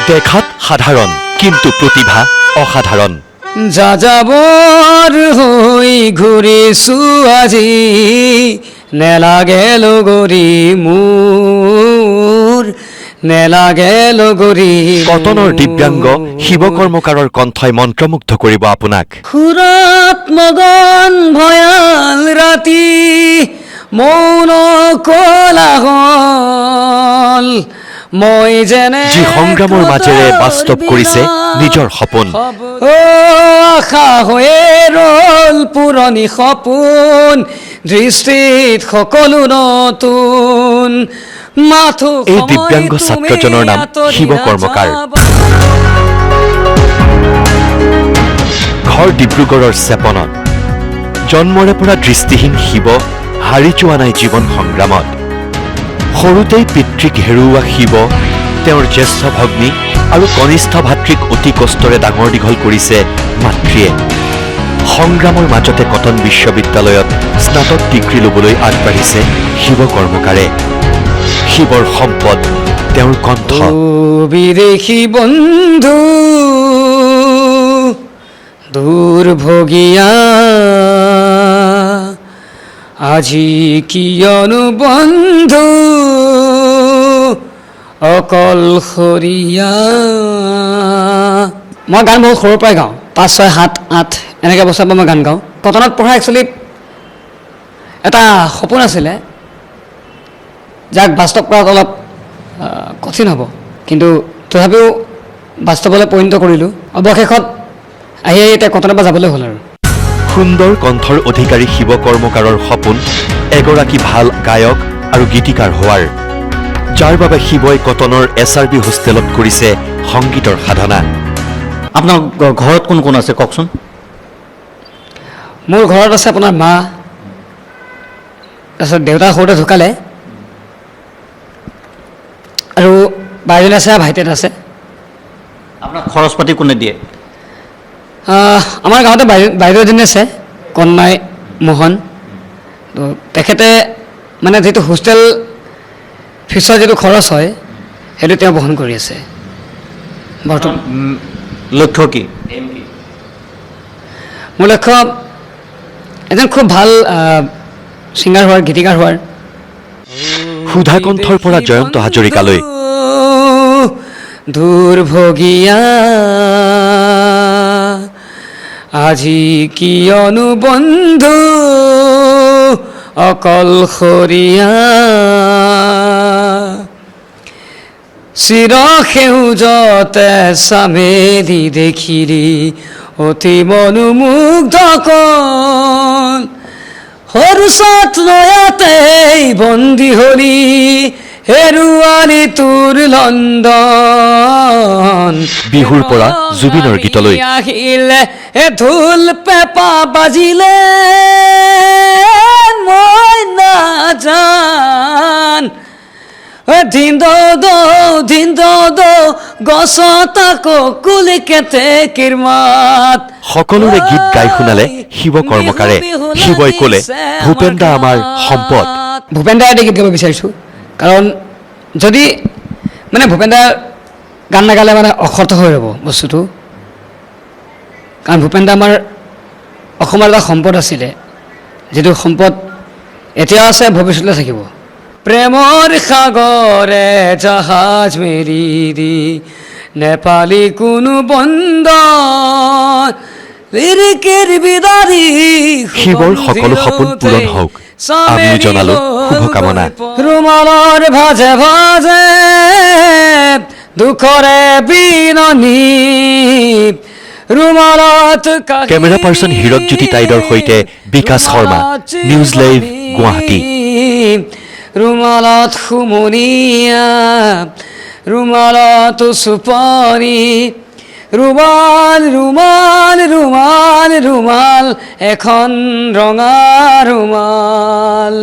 দেখাত সাধাৰণ কিন্তু প্ৰতিভা অসাধাৰণ যাযাবৰ হৈ ঘূৰিছো আজি নেলাগে লগৰী মোৰ নেলাগে লগৰী কটনৰ দিব্যাংগ শিৱ কৰ্মকাৰৰ কণ্ঠই মন্ত্ৰমুগ্ধ কৰিব আপোনাক সুৰত মগন ভয়াল ৰাতি মৌন কোলাহল মই যেনে যি সংগ্ৰামৰ মাজেৰে বাস্তৱ কৰিছে নিজৰ সপোন আশা হৈয়ে ৰল পুৰণি সপোন দৃষ্টিত সকলো নতুন মাথো এই দিব্যাংগ ছাত্ৰজনৰ নাম শিৱ কৰ্মকাৰ ঘৰ ডিব্ৰুগড়ৰ চেপনত জন্মৰে পৰা দৃষ্টিহীন শিৱ হাৰি যোৱা নাই জীৱন সংগ্ৰামত সৰুতেই পিতৃক হেৰুওৱা শিৱ তেওঁৰ জ্যেষ্ঠ ভগ্নী আৰু কনিষ্ঠ ভাতৃক অতি কষ্টৰে ডাঙৰ দীঘল কৰিছে মাতৃয়ে সংগ্ৰামৰ মাজতে কটন বিশ্ববিদ্যালয়ত স্নাতক ডিগ্ৰী ল'বলৈ আগবাঢ়িছে শিৱ কৰ্মকাৰে শিৱৰ সম্পদ তেওঁৰ কণ্ঠ বিদেশী বন্ধু দুৰ্ভগীয়া আজি কিয়নো বন্ধু অকলশৰীয়া মই গান বহুত সৰুৰ পৰাই গাওঁ 5, 6, 7, 8 এনেকৈ বছৰৰ পৰা মই গান গাওঁ কটনত পঢ়া একচুৱেলি এটা সপোন আছিলে যাক বাস্তৱ কৰাত অলপ কঠিন হ'ব কিন্তু তথাপিও বাস্তৱলৈ পৰিণত কৰিলোঁ অৱশেষত আহি এতিয়া কটনৰ পৰা যাবলৈ হ'ল আৰু সুন্দৰ কণ্ঠৰ অধিকাৰী শিৱ কৰ্মকাৰৰ সপোন এগৰাকী ভাল গায়ক আৰু গীতিকাৰ হোৱাৰ যাৰ বাবে শিৱই কটনৰ SRB হোষ্টেলত কৰিছে সংগীতৰ সাধনা আপোনাৰ ঘৰত কোন কোন আছে কওকচোন মোৰ ঘৰত আছে আপোনাৰ মা তাৰপিছত দেউতা সৰুতে ঢুকালে আৰু বাইদেউ আছে ভাইটি আছে আপোনাৰ খৰচ পাতি কোনে দিয়ে আমাৰ গাঁৱতে বাইদেউ এজনী আছে কণমাই মোহন তো তেখেতে মানে যিটো হোষ্টেল ফিছৰ যিটো খৰচ হয় সেইটো তেওঁ বহন কৰি আছে বৰ্তমান লক্ষ্য কি মোৰ লক্ষ্য এজন খুব ভাল ছিংগাৰ হোৱাৰ গীতিকাৰ হোৱাৰ সুধা কণ্ঠৰ পৰা জয়ন্ত হাজৰিকালৈ দুৰ্ভগীয়া আজি কিয়নো বন্ধু অকলশৰীয়া চিৰ সেউজতে চামেলি দেখিলি অতি মনোমুগ্ধ কণ হৰুষত নয়াতেই বন্দী হলি হেৰুৱালি তোৰ লণ্ডন বিহুৰ পৰা জুবিনৰ গীতলৈ আহিলে ঢোল পেঁপা বাজিলে মই নাজান ধিন্দ গছত আকৌ কুলি কেতে কিৰমাত সকলোৰে গীত গাই শুনালে শিৱ কৰ্মকাৰে শিৱই ক'লে ভূপেন দা আমাৰ সম্পদ ভূপেন দাৰ গীত গাব বিচাৰিছোঁ কাৰণ যদি মানে ভূপেন দাৰ গান নাগালে মানে অসৰ্থ হৈ ৰ'ব বস্তুটো কাৰণ ভূপেন দা আমাৰ অসমৰ এটা সম্পদ আছিলে যিটো সম্পদ এতিয়াও আছে ভৱিষ্যতলৈ থাকিব প্ৰেমৰ সাগৰে জাহাজ মেৰি দি নেপালী কোনো বন্দৰ শিৱৰ সকলো সপোন পূৰণ হওক আমিও জনালো শুভকামনা ৰুমালৰ ভাজে ভাজে দুখৰে বিননি ৰুমালত কেমেৰা পাৰ্চন হীৰকজ্যোতি টাইডৰ সৈতে বিকাশ শৰ্মা নিউজ লাইভ গুৱাহাটী ৰুমালত সুমনীয়া ৰুমালত চুপনি ৰুমাল ৰুমাল ৰুমাল ৰুমাল এখন ৰঙা ৰুমাল